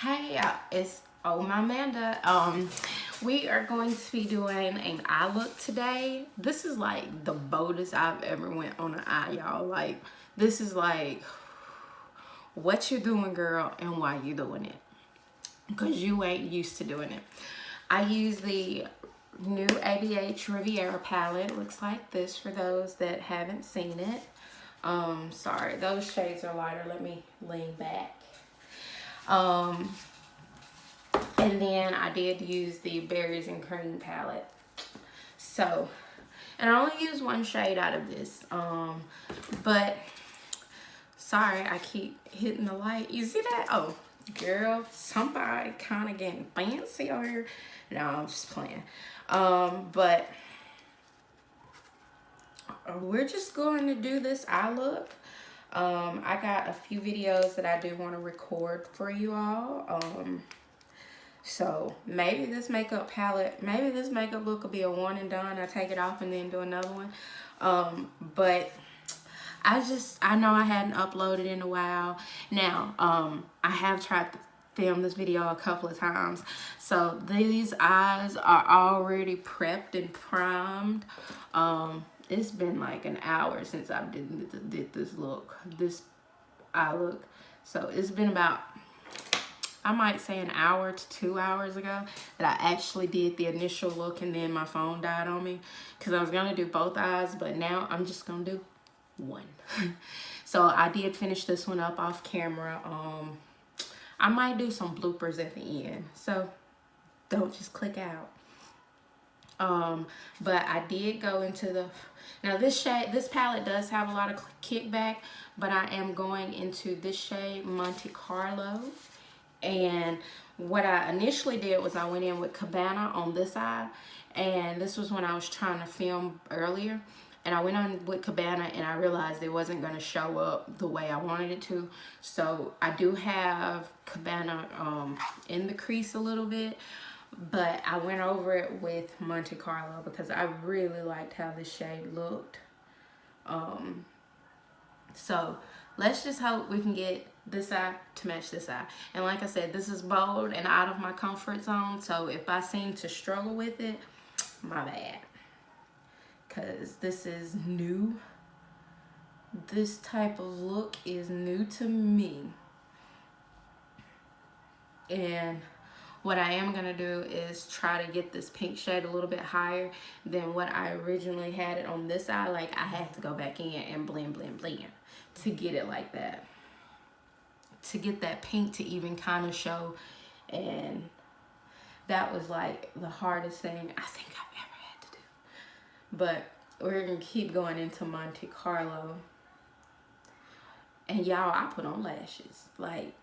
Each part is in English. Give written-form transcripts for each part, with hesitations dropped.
Hey, it's my Amanda. We are going to be doing an eye look today. This is like the boldest I've ever went on an eye, y'all. Like, this is like what you doing, girl, and why you doing it. Because you ain't used to doing it. I use the new ABH Rivera Palette. Looks like this for those that haven't seen it. Sorry, those shades are lighter. Let me lean back. And then I did use the Berries and Cream palette. So, and I only use one shade out of this. But, sorry, I keep hitting the light. You see that? Oh, girl, somebody kind of getting fancy over here. No, I'm just playing. But we're just going to do this eye look. I got a few videos that I do want to record for you all. So maybe this makeup palette, maybe this makeup look will be a one and done. I take it off and then do another one. But I know I hadn't uploaded in a while. Now, I have tried to film this video a couple of times. So these eyes are already prepped and primed. It's been like an hour since I did this eye look. So it's been about, I might say, an hour to 2 hours ago that I actually did the initial look, and then my phone died on me because I was gonna do both eyes, but now I'm just gonna do one. So I did finish this one up off camera. I might do some bloopers at the end, so don't just click out. But I did go into the, now this palette does have a lot of kickback, but I am going into this shade, Monte Carlo. And what I initially did was I went in with Cabana on this eye, and this was when I was trying to film earlier, and I went on with Cabana and I realized it wasn't going to show up the way I wanted it to. So I do have Cabana in the crease a little bit, but I went over it with Monte Carlo because I really liked how this shade looked. So let's just hope we can get this eye to match this eye. And like I said, this is bold and out of my comfort zone. So if I seem to struggle with it, my bad. Because this is new. This type of look is new to me. And what I am going to do is try to get this pink shade a little bit higher than what I originally had it on this eye. Like, I had to go back in and blend to get it like that. To get that pink to even kind of show. And that was like the hardest thing I think I've ever had to do. But we're going to keep going into Monte Carlo. And y'all, I put on lashes. Like,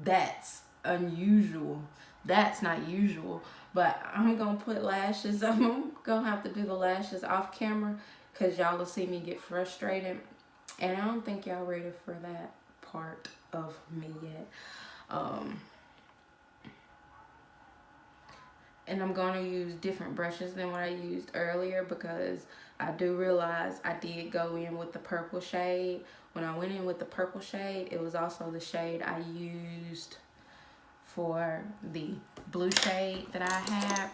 that's unusual. That's not usual, but I'm gonna put lashes. I'm gonna have to do the lashes off camera because y'all will see me get frustrated, and I don't think y'all ready for that part of me yet. And I'm gonna use different brushes than what I used earlier because I do realize I did go in with the purple shade. When I went in with the purple shade, it was also the shade I used for the blue shade that I had.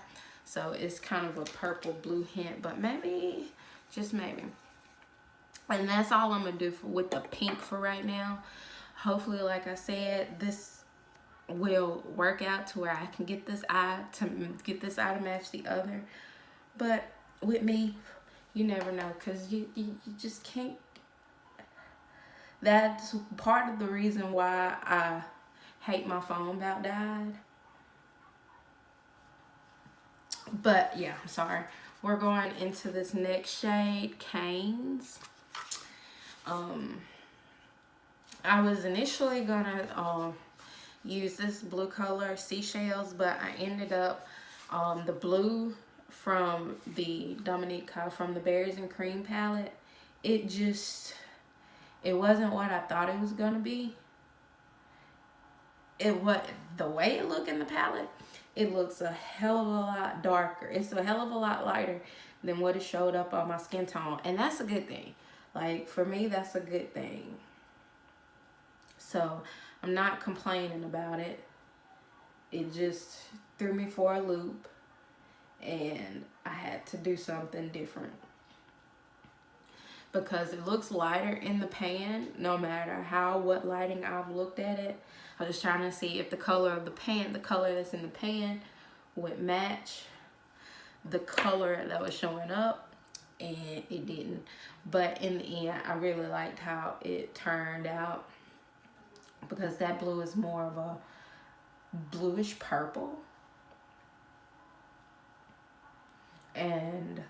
So it's kind of a purple blue hint, but maybe, just maybe. And that's all I'm gonna do with the pink for right now. Hopefully, like I said, this will work out to where I can get this eye to match the other. But with me, you never know, because you just can't. That's part of the reason why I hate my phone about died. But yeah, I'm sorry. We're going into this next shade, Canes. I was initially gonna use this blue color, Seashells, but I ended up the blue from the from the Berries and Cream palette. It wasn't what I thought it was gonna be. The way it looked in the palette, it looks a hell of a lot darker. It's a hell of a lot lighter than what it showed up on my skin tone, and that's a good thing. Like, for me, that's a good thing. So I'm not complaining about it. it just threw me for a loop, and I had to do something different. Because it looks lighter in the pan, no matter what lighting I've looked at it. I was trying to see if the color of the pan, the color that's in the pan, would match the color that was showing up, and it didn't. But in the end, I really liked how it turned out, because that blue is more of a bluish purple, and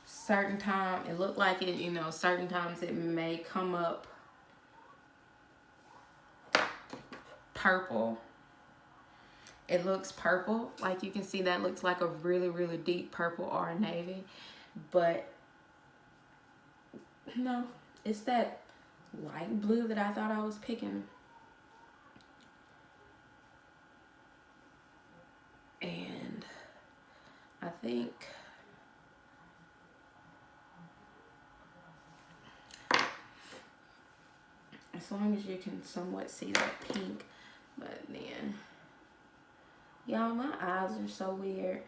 certain time it looked like it, you know, certain times it may come up purple. It looks purple, like you can see that looks like a really deep purple or a navy, but no, it's that light blue that I thought I was picking. And I think as long as you can somewhat see that pink, but then, y'all, my eyes are so weird.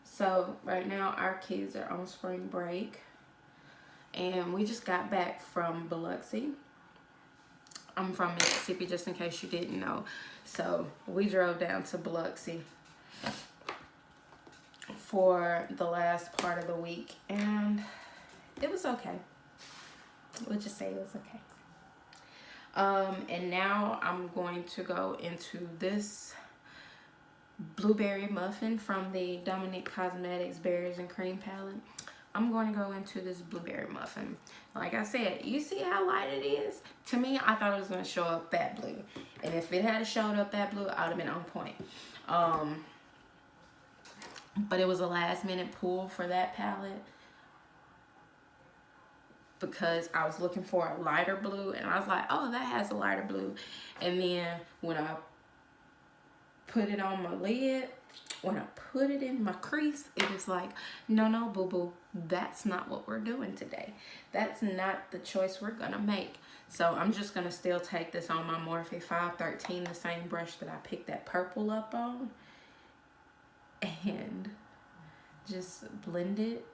So right now our kids are on spring break, and we just got back from Biloxi. I'm from Mississippi, just in case you didn't know. So we drove down to Biloxi for the last part of the week, and it was okay. We'll just say it was okay. And now I'm going to go into this blueberry muffin from the Dominique Cosmetics Berries and Cream palette. I'm going to go into this blueberry muffin. Like I said, you see how light it is? To me, I thought it was going to show up that blue. And if it had showed up that blue, I would have been on point. But it was a last minute pull for that palette, because I was looking for a lighter blue, and I was like, oh, that has a lighter blue. And then when I put it on my lid, when I put it in my crease, it was like, no, boo-boo, that's not what we're doing today. That's not the choice we're gonna make. So I'm just gonna still take this on my Morphe 513, the same brush that I picked that purple up on, and just blend it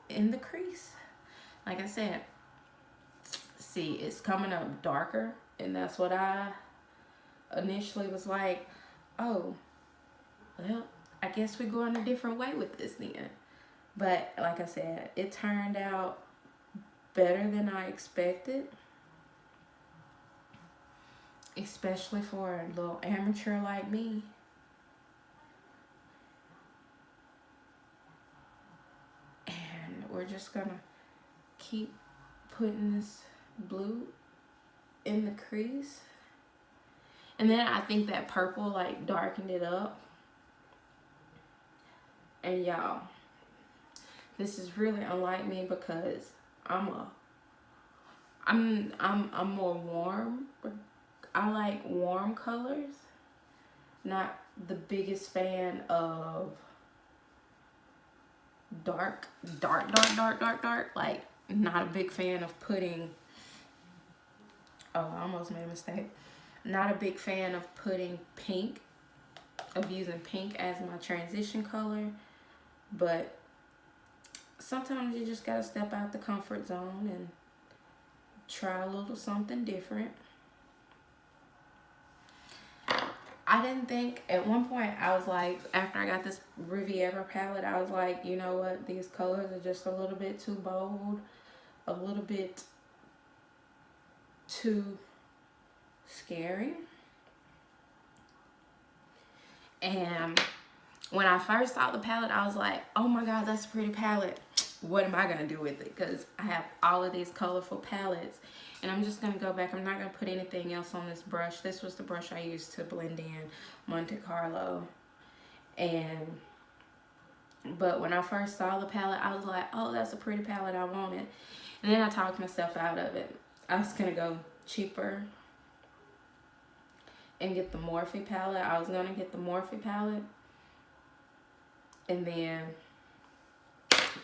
in the crease. Like I said, see, it's coming up darker, and that's what I initially was like, oh, well, I guess we're going a different way with this then. But like I said, it turned out better than I expected, especially for a little amateur like me. And we're just gonna keep putting this blue in the crease. And then I think that purple like darkened it up. And y'all, this is really unlike me, because I'm more warm. I like warm colors. Not the biggest fan of dark. Like, not a big fan of putting, oh, I almost made a mistake. Not a big fan of putting pink, of using pink as my transition color. But sometimes you just gotta step out the comfort zone and try a little something different. I didn't think, at one point I was like, after I got this Rivera palette, I was like, you know what, these colors are just a little bit too bold, a little bit too scary. And when I first saw the palette, I was like, oh my god, that's a pretty palette. What am I gonna do with it? Because I have all of these colorful palettes, and I'm just gonna go back. I'm not gonna put anything else on this brush. This was the brush I used to blend in Monte Carlo. But when I first saw the palette, I was like, oh, that's a pretty palette, I want it. And then I talked myself out of it. I was gonna go cheaper and get the Morphe palette. I was gonna get the Morphe palette, and then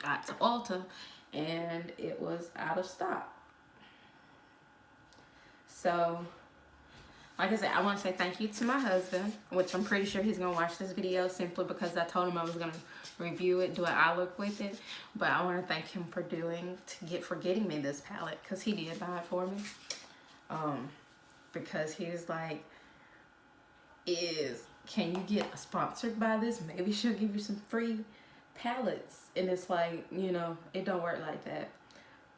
got to Ulta and it was out of stock. So like I said, I want to say thank you to my husband, which I'm pretty sure he's going to watch this video simply because I told him I was going to review it, do an eye look with it. But I want to thank him for getting me this palette, because he did buy it for me. Because he was like, can you get sponsored by this? Maybe she'll give you some free palettes. And it's like, you know, it don't work like that.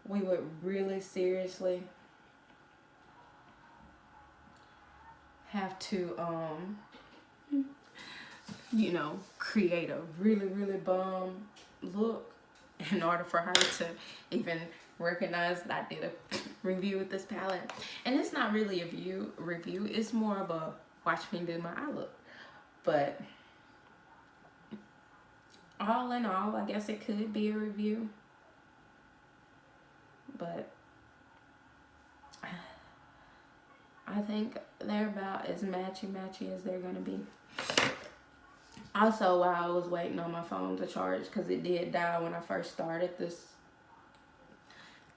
We would really seriously have to you know, create a really bomb look in order for her to even recognize that I did a review with this palette. And it's not really a review, it's more of a watch me do my eye look. But all in all, I guess it could be a review, but I think they're about as matchy as they're gonna be. Also, while I was waiting on my phone to charge, because it did die when I first started this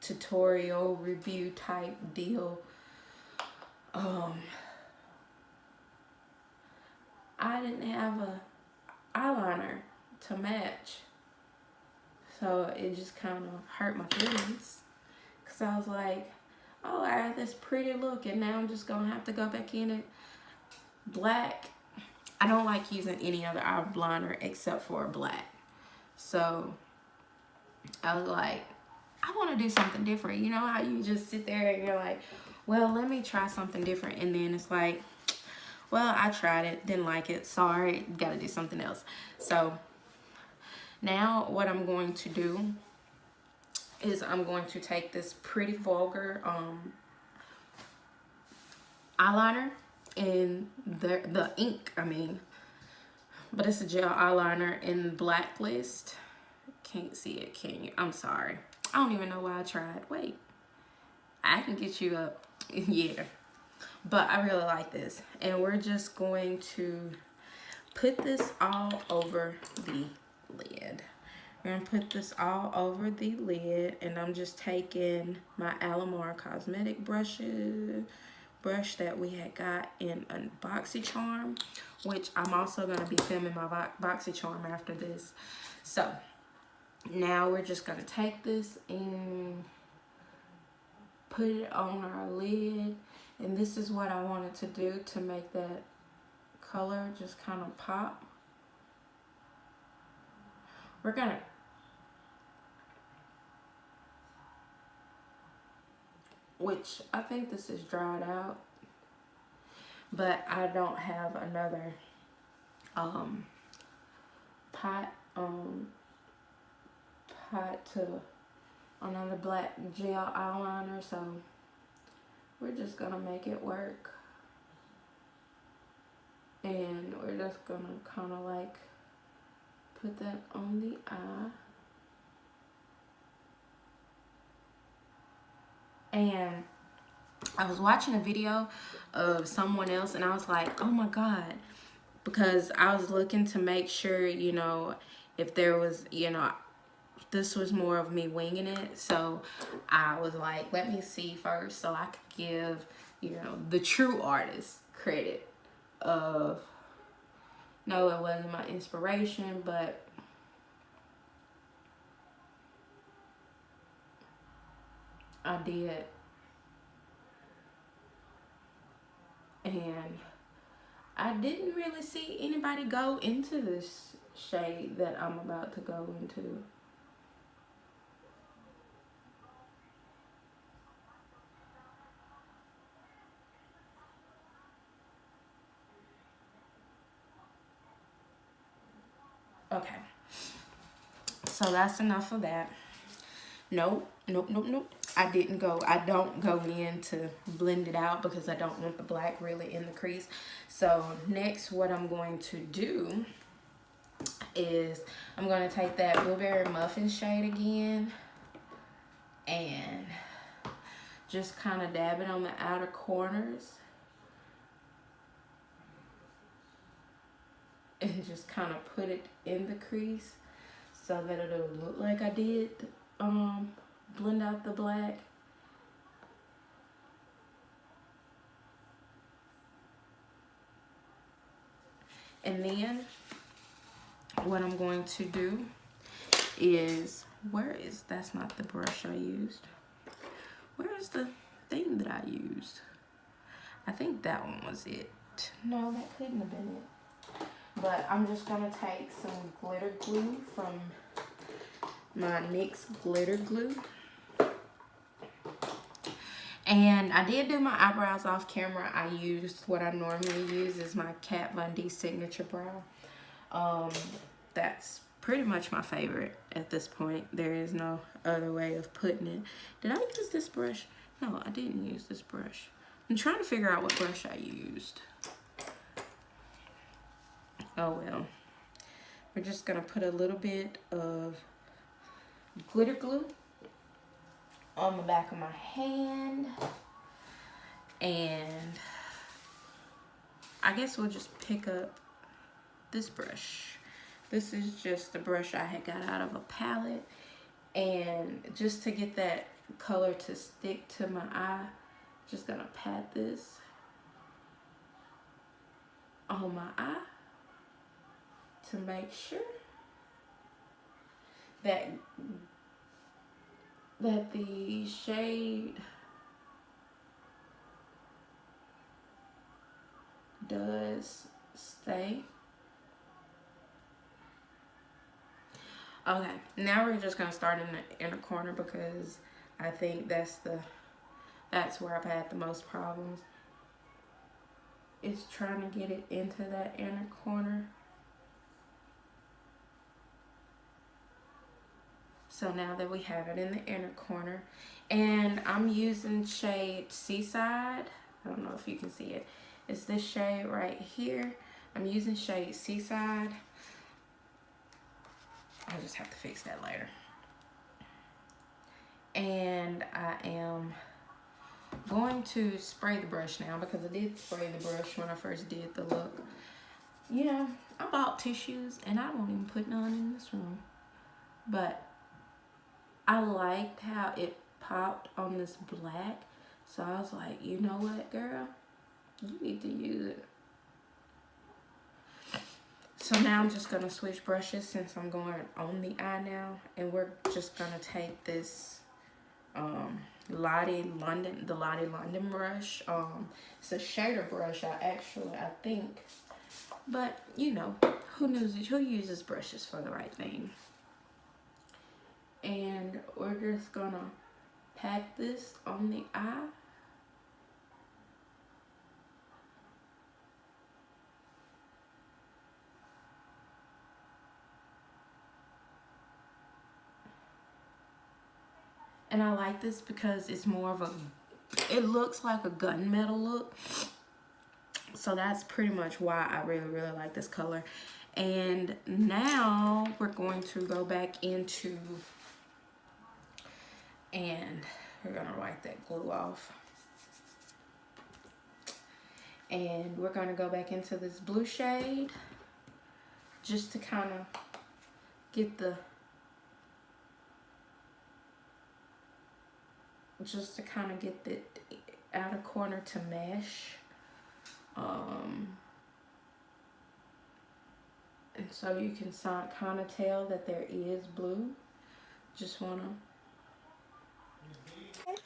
tutorial review type deal, I didn't have a eyeliner to match, so it just kind of hurt my feelings, because I was like, oh, I had this pretty look and now I'm just gonna have to go back in it black. I don't like using any other eyeliner except for black, so I was like, I want to do something different. You know how you just sit there and you're like, well, let me try something different, and then it's like, well, I tried it, didn't like it, sorry, gotta do something else. So now what I'm going to do is I'm going to take this Pretty Vulgar eyeliner in the ink, I mean, but it's a gel eyeliner in Blacklist. Can't see it, can you? I'm sorry. I don't even know why I tried. Wait, I can get you up. Yeah. But I really like this. And we're just going to put this all over the lid. We're going to put this all over the lid. And I'm just taking my Alamar Cosmetic brush that we had got in a BoxyCharm, which I'm also going to be filming my BoxyCharm after this. So now we're just going to take this and put it on our lid. And this is what I wanted to do to make that color just kind of pop. We're gonna, which I think this is dried out, but I don't have another pot to another black gel eyeliner, so we're just gonna make it work. And we're just gonna kind of like put that on the eye. And I was watching a video of someone else and I was like, oh my God, because I was looking to make sure, you know, if there was, you know, this was more of me winging it. So I was like, let me see first so I could give, you know, the true artist credit of, no, it wasn't my inspiration, but I did. And I didn't really see anybody go into this shade that I'm about to go into. Okay, so that's enough of that. Nope. I don't go in to blend it out because I don't want the black really in the crease. So next what I'm going to do is I'm going to take that Blueberry Muffin shade again and just kind of dab it on the outer corners. And just kind of put it in the crease so that it'll look like I did blend out the black. And then what I'm going to do is, that's not the brush I used. Where is the thing that I used? I think that one was it. No, that couldn't have been it. But I'm just gonna take some glitter glue from my NYX glitter glue. And I did do my eyebrows off camera. I used what I normally use is my Kat Von D signature brow. That's pretty much my favorite at this point. There is no other way of putting it. Did I use this brush? No, I didn't use this brush. I'm trying to figure out what brush I used. Oh well. We're just gonna put a little bit of glitter glue on the back of my hand, and I guess we'll just pick up this brush. This is just the brush I had got out of a palette, and just to get that color to stick to my eye, just gonna pat this on my eye to make sure that the shade does stay. Okay, now we're just gonna start in the inner corner because I think that's where I've had the most problems. Is trying to get it into that inner corner. So now that we have it in the inner corner, and I'm using shade Seaside. I don't know if you can see it. It's this shade right here. I'm using shade Seaside. I'll just have to fix that later. And I am going to spray the brush now because I did spray the brush when I first did the look. You know, I bought tissues and I don't even put none in this room. But I liked how it popped on this black. So I was like, you know what, girl? You need to use it. So now I'm just going to switch brushes since I'm going on the eye now. And we're just going to take this Lottie London brush. It's a shader brush, I think. But, you know, who uses brushes for the right thing? And we're just going to pack this on the eye. And I like this because it's more of it looks like a gunmetal look. So that's pretty much why I really, really like this color. And now we're going to go back into, and we're gonna wipe that glue off. And we're gonna go back into this blue shade just to kind of get the outer corner to mesh. And so you can kind of tell that there is blue. Just wanna. And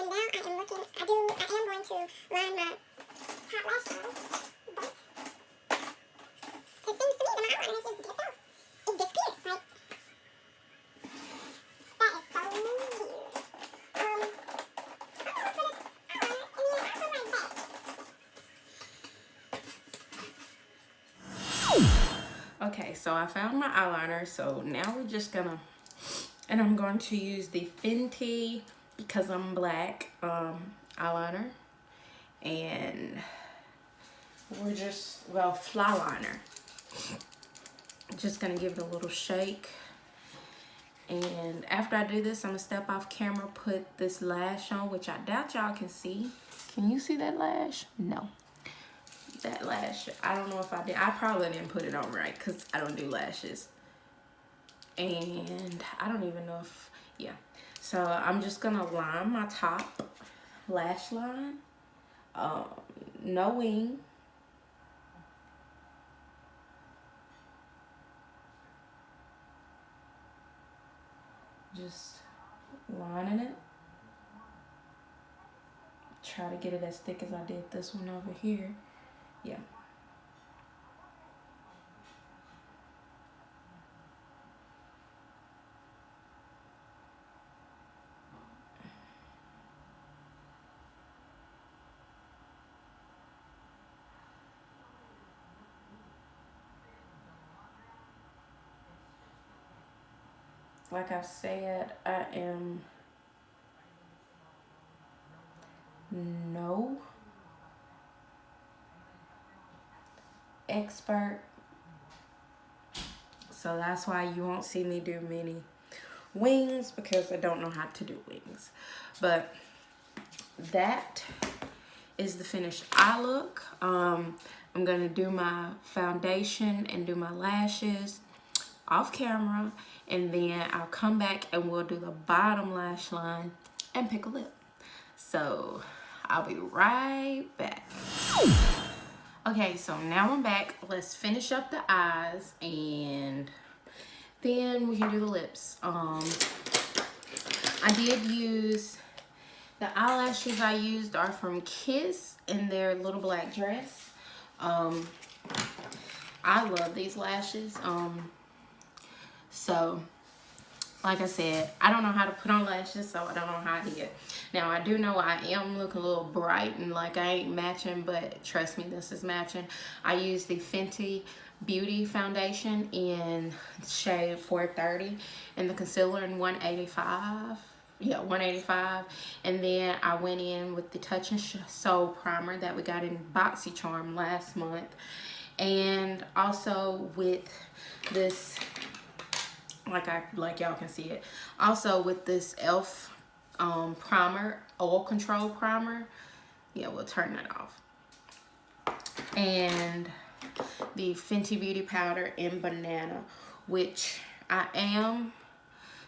now I am going to line my top lash line, but it seems to me that my outline is just dipped off. It disappeared, like, that is so weird. I'm going to put this outline in the outline like that. Okay, so I found my eyeliner, so now we're just gonna, and I'm going to use the Fenty, because I'm black, eyeliner, and we're just, fly liner. Just gonna give it a little shake, and after I do this, I'm gonna step off camera, put this lash on, which I doubt y'all can see. Can you see that lash? No. That lash, I don't know if I did. I probably didn't put it on right because I don't do lashes. And I don't even know if, yeah. So I'm just gonna line my top lash line. No wing. just lining it. Try to get it as thick as I did this one over here. Yeah. Like I said, I am no expert, so that's why you won't see me do many wings, because I don't know how to do wings. But that is the finished eye look. I'm gonna do my foundation and do my lashes off camera, and then I'll come back and we'll do the bottom lash line and pick a lip. So I'll be right back. Okay, so now I'm back. Let's finish up the eyes and then we can do the lips. I did use the eyelashes I used are from Kiss in their little black dress. I love these lashes. So like I said, I don't know how to put on lashes, so I don't know how I did. Now I do know I am looking a little bright and like I ain't matching, but trust me, this is matching. I used the Fenty Beauty foundation in shade 430 and the concealer in 185. Yeah, 185. And then I went in with the Touch and Soul primer that we got in BoxyCharm last month, and also with this, like y'all can see it, also with this e.l.f. Primer, oil control primer. Yeah, we'll turn that off. And the Fenty Beauty powder in Banana, which I am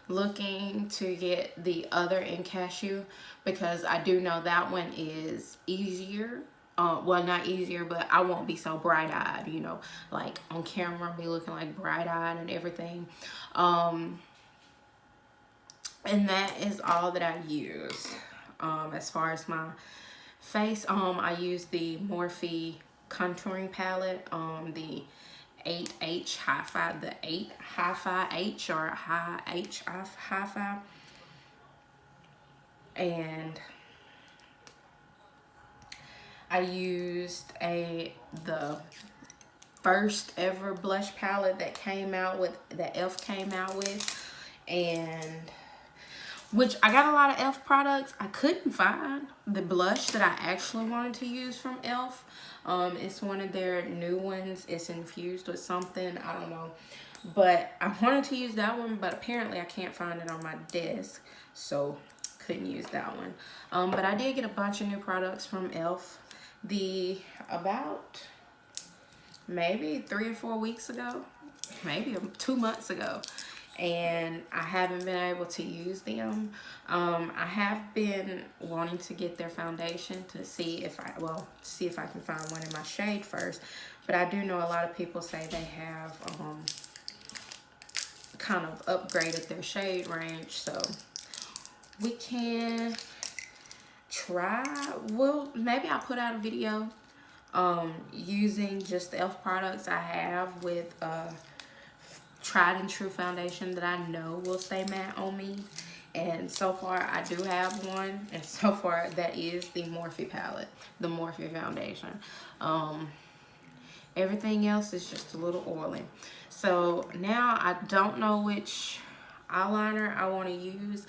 looking to get the other in Cashew, because I do know that one is easier. Well, not easier, but I won't be so bright-eyed, you know, like on camera I'll be looking like bright-eyed and everything. And that is all that I use. As far as my face, I use the Morphe contouring palette, the 8H Hi-Fi, the 8 Hi-Fi H, or High H Hi-Fi. And I used the first ever blush palette that came out with, that e.l.f. came out with, and which I got a lot of e.l.f. products. I couldn't find the blush that I actually wanted to use from e.l.f. It's one of their new ones. It's infused with something, I don't know, but I wanted to use that one, but apparently I can't find it on my desk, so couldn't use that one. But I did get a bunch of new products from e.l.f. About maybe 3 or 4 weeks ago, maybe 2 months ago, and I haven't been able to use them. I have been wanting to get their foundation to see if I can find one in my shade first, but I do know a lot of people say they have kind of upgraded their shade range, so we can try. Well, maybe I'll put out a video using just the e.l.f. products I have with tried and true foundation that I know will stay matte on me. And so far I do have one, and so far that is the Morphe palette, the Morphe foundation. Everything else is just a little oily. So now I don't know which eyeliner I want to use.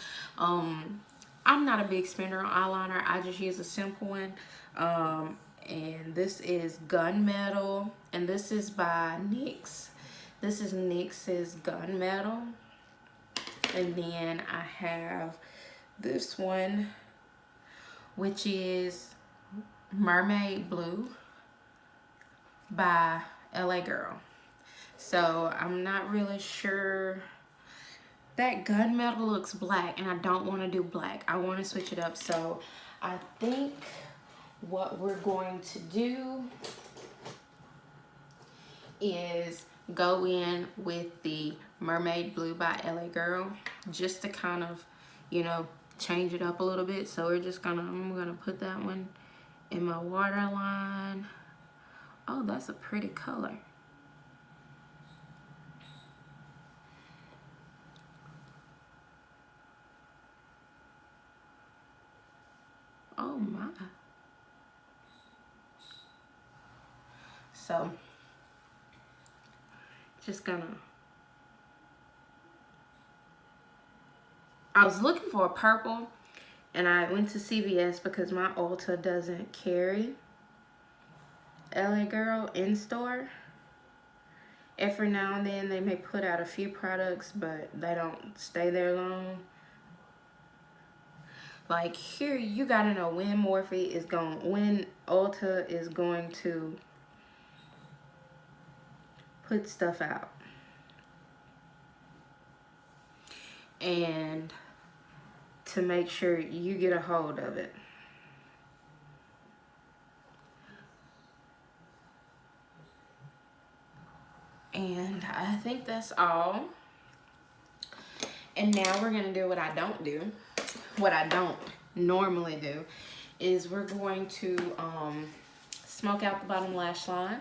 I'm not a big spender on eyeliner. I just use a simple one. And this is Gunmetal, and this is by NYX. This is NYX's Gunmetal. And then I have this one, which is Mermaid Blue by LA Girl. So I'm not really sure. That Gunmetal looks black, and I don't want to do black. I want to switch it up. So I think what we're going to do is go in with the Mermaid Blue by LA Girl, just to kind of, you know, change it up a little bit. So we're just gonna, I'm gonna put that one in my waterline. Oh, that's a pretty color. Oh my. So just gonna, I was looking for a purple and I went to CVS because my Ulta doesn't carry LA Girl in store. Every now and then they may put out a few products, but they don't stay there long. Like here, you gotta know when Morphe is going, when Ulta is going to put stuff out. And to make sure you get a hold of it. And I think that's all. And now we're gonna do what I don't do. What I don't normally do is we're going to smoke out the bottom lash line.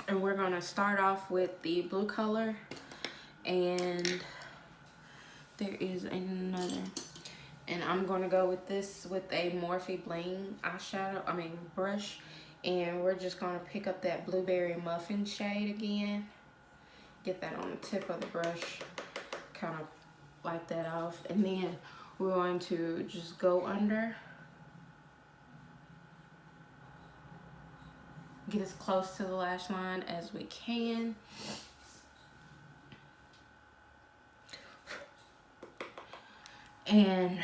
And we're gonna start off with the blue color. And there is another. And I'm gonna go with this with a Morphe Bling eyeshadow, brush. And we're just gonna pick up that Blueberry Muffin shade again. Get that on the tip of the brush. Kind of wipe that off. And then we're going to just go under. Get as close to the lash line as we can. And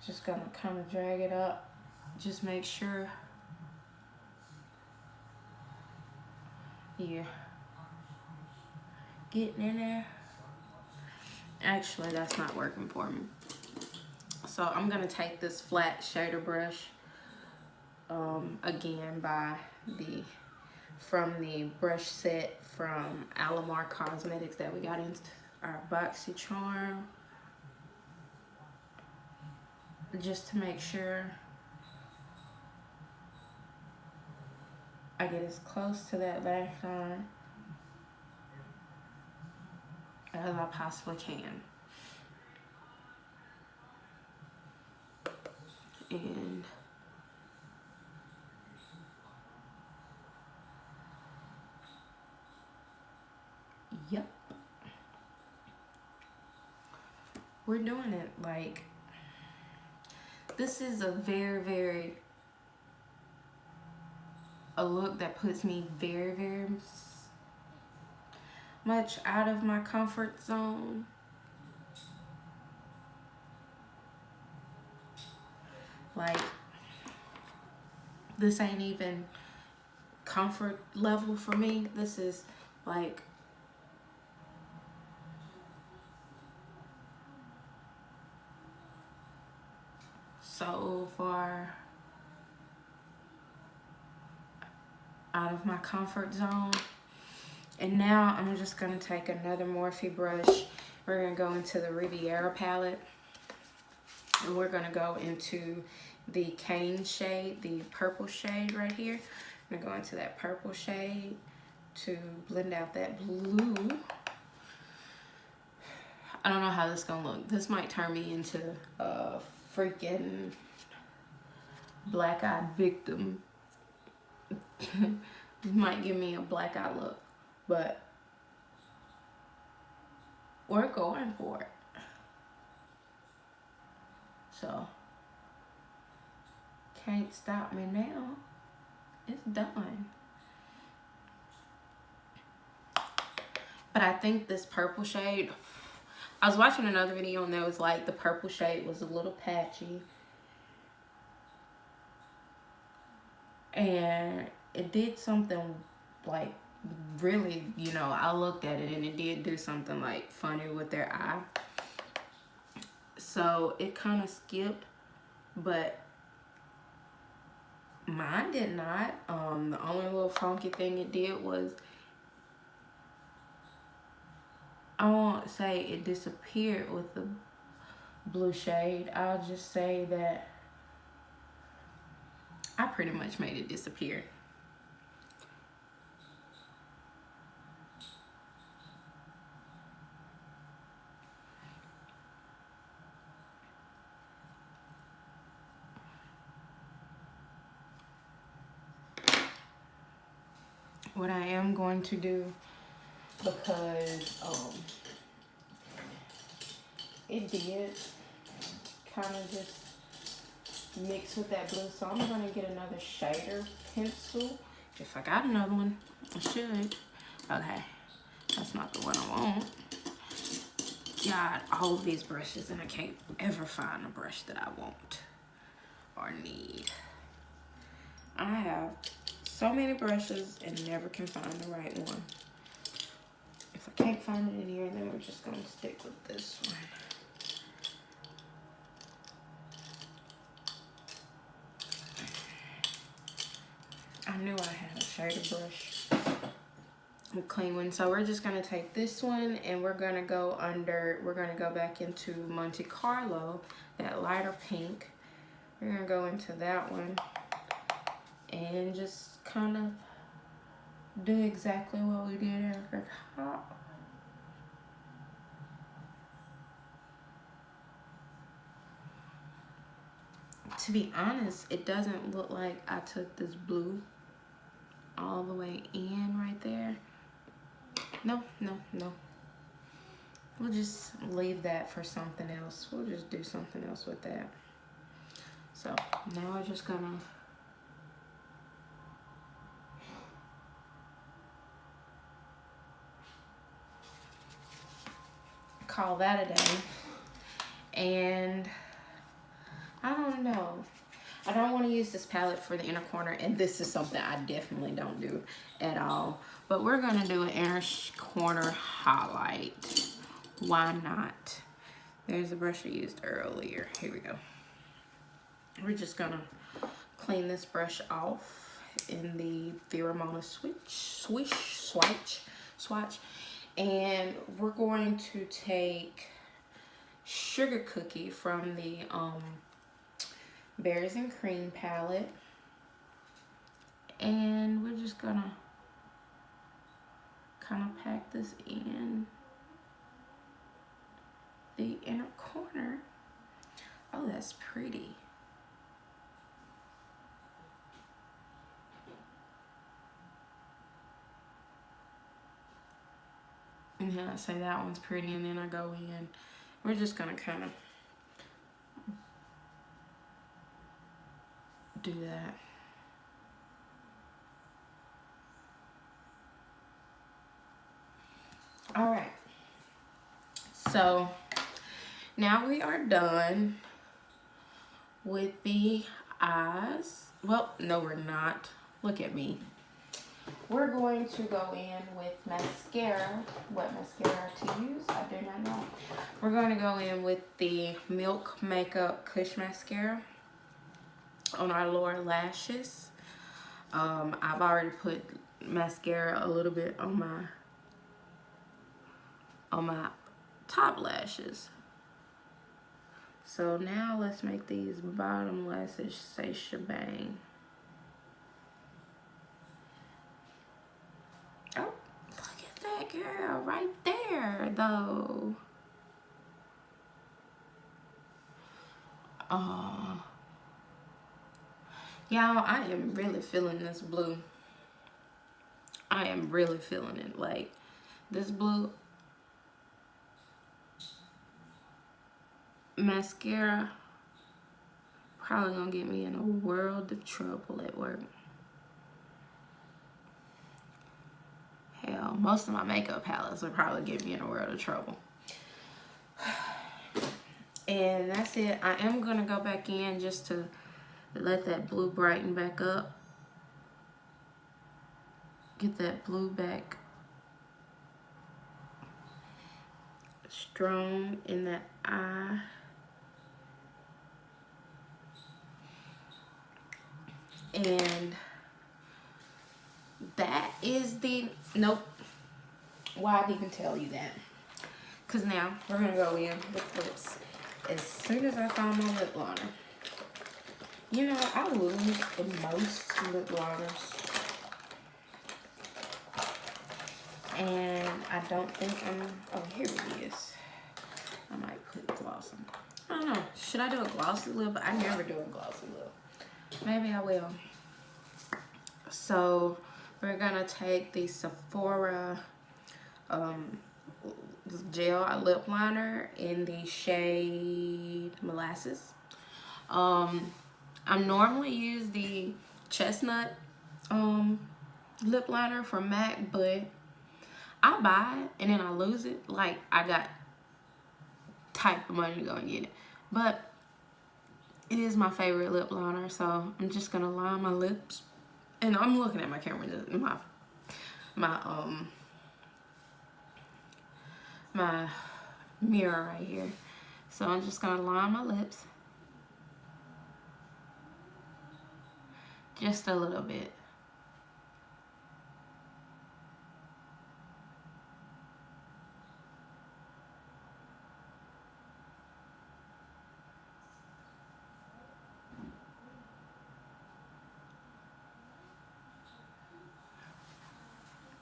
just gonna kind of drag it up. Just make sure you're getting in there. Actually, that's not working for me. So I'm gonna take this flat shader brush, again from the brush set from Alamar Cosmetics that we got into our BoxyCharm, just to make sure I get as close to that lash line as I possibly can. And yep, we're doing it. Like, this is a a look that puts me very much out of my comfort zone. Like, this ain't even comfort level for me. This is like so far out of my comfort zone. And now I'm just gonna take another Morphe brush. We're gonna go into the Rivera palette. And we're gonna go into the cane shade, the purple shade right here. I'm gonna go into that purple shade to blend out that blue. I don't know how this is gonna look. This might turn me into a freaking black-eyed victim. It might give me a black-eye look, but we're going for it. So, can't stop me now. It's done. But I think this purple shade, I was watching another video and there was like the purple shade was a little patchy. And it did something like really, you know, I looked at it and it did do something like funny with their eye. So it kind of skipped, but Mine did not. The only little funky thing it did was, I won't say it disappeared with the blue shade. I'll just say that I pretty much made it disappear. What I am going to do, because it did kind of just mix with that blue, so I'm going to get another shader pencil. If I got another one, I should. Okay, that's not the one I want. God, all of these brushes, and I can't ever find a brush that I want or need. I have so many brushes and never can find the right one. If I can't find it in here, then we're just gonna stick with this one. I knew I had a shader brush, a clean one. So we're just gonna take this one and we're gonna go back into Monte Carlo, that lighter pink. We're gonna go into that one and just kind of do exactly what we did at the top. To be honest, it doesn't look like I took this blue all the way in right there. No. We'll just leave that for something else. We'll just do something else with that. So now we're just gonna call that a day. And I don't know. I don't want to use this palette for the inner corner, and this is something I definitely don't do at all. But we're going to do an inner corner highlight. Why not? There's a brush I used earlier. Here we go. We're just going to clean this brush off in the Pheromone swatch. And we're going to take Sugar Cookie from the Berries and Cream palette, and we're just gonna kind of pack this in the inner corner. Oh, that's pretty. And then I say that one's pretty, and then I go in. We're just gonna kind of do that. All right, so now we are done with the eyes. Well, no, we're not. Look at me. We're going to go in with mascara. What mascara to use, I do not know. We're going to go in with the Milk Makeup Kush Mascara on our lower lashes. I've already put mascara a little bit on my top lashes. So now let's make these bottom lashes say shebang. Oh, look at that girl right there, though. Oh, y'all, I am really feeling this blue. I am really feeling it. Like, this blue mascara probably gonna get me in a world of trouble at work. Hell, most of my makeup palettes will probably get me in a world of trouble. And that's it. I am gonna go back in just to let that blue brighten back up. Get that blue back strong in that eye. And that is the, nope, why I'd even tell you that. Because now we're going to go in with lips as soon as I find my lip liner. You know, I lose in most lip liners. And I don't think oh, here it is. I might put gloss on. I don't know. Should I do a glossy lip? I never do a glossy lip. Maybe I will. So we're gonna take the Sephora gel lip liner in the shade Molasses. I normally use the chestnut lip liner from MAC, but I buy it and then I lose it. Like, I got type of money to go and get it. But it is my favorite lip liner, so I'm just gonna line my lips. And I'm looking at my camera, my mirror right here. So I'm just gonna line my lips. Just a little bit.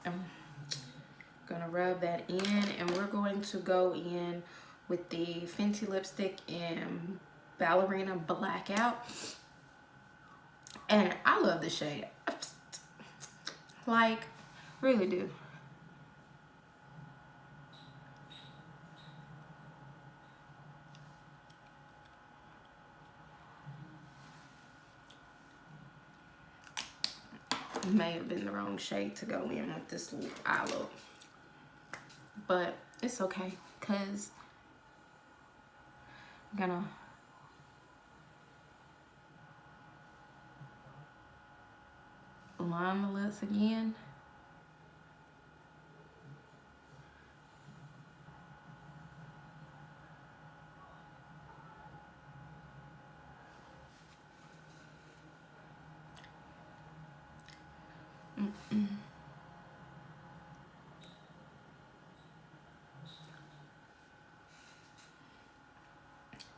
I'm gonna rub that in, and we're going to go in with the Fenty lipstick in Ballerina Blackout. And I love this shade. Like, really do. May have been the wrong shade to go in with this eye look. But it's okay, because I'm gonna line the lips again.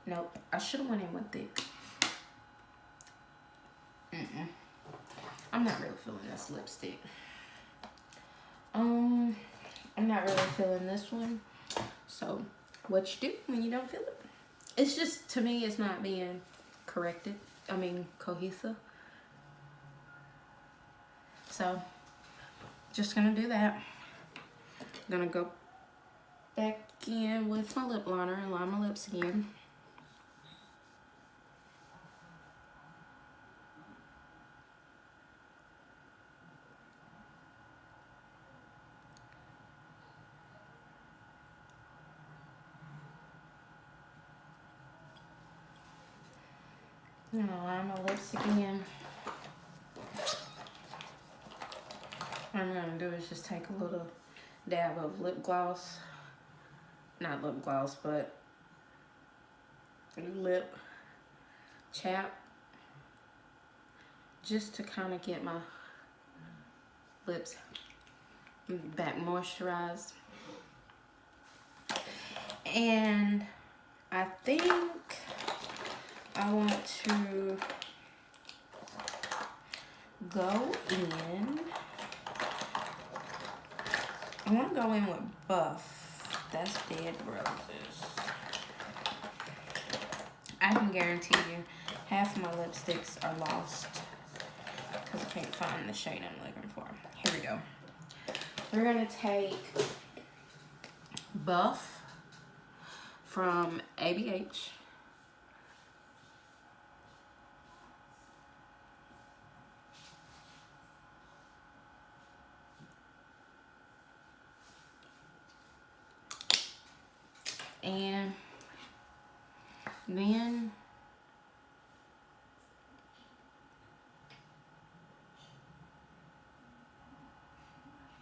Nope, I should have went in with thick. I'm not really feeling this lipstick. I'm not really feeling this one. So, what you do when you don't feel it? It's just, to me, it's not being corrected. I mean, cohesive. So, just gonna do that. Gonna go back in with my lip liner and line my lips again. I'm gonna line my lips again. What I'm gonna do is just take a little dab of lip gloss. Not lip gloss, but lip chap. Just to kind of get my lips back moisturized. And I think I want to go in. I want to go in with Buff. That's Dead Roses. I can guarantee you half of my lipsticks are lost because I can't find the shade I'm looking for. Here we go. We're going to take Buff from ABH. And then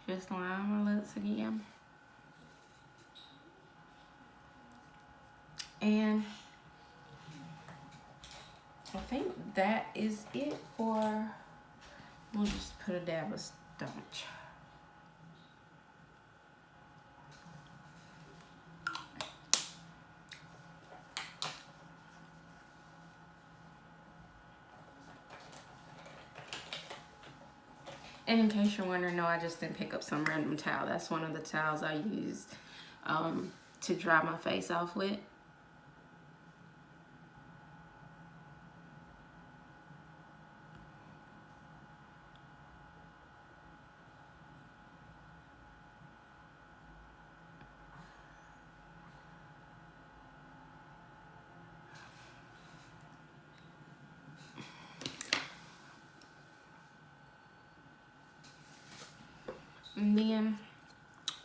just line my lips again. And I think that is it for We'll just put a dab of staunch. And in case you're wondering, no, I just didn't pick up some random towel. That's one of the towels I use to dry my face off with. And then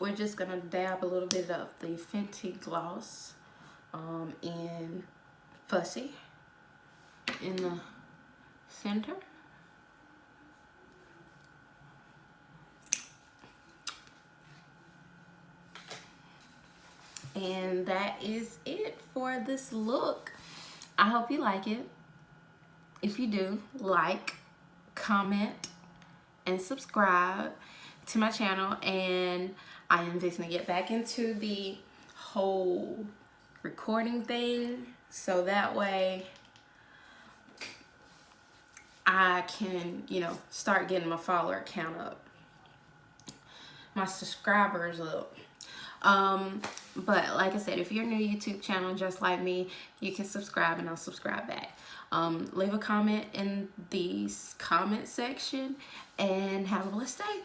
we're just gonna dab a little bit of the Fenty gloss in Fussy in the center. And that is it for this look. I hope you like it. If you do, like, comment, and subscribe to my channel. And I am fixing to get back into the whole recording thing, so that way I can, you know, start getting my follower count up, my subscribers up. But like I said, if you're new to YouTube channel just like me, you can subscribe and I'll subscribe back. Leave a comment in the comment section and have a blessed day.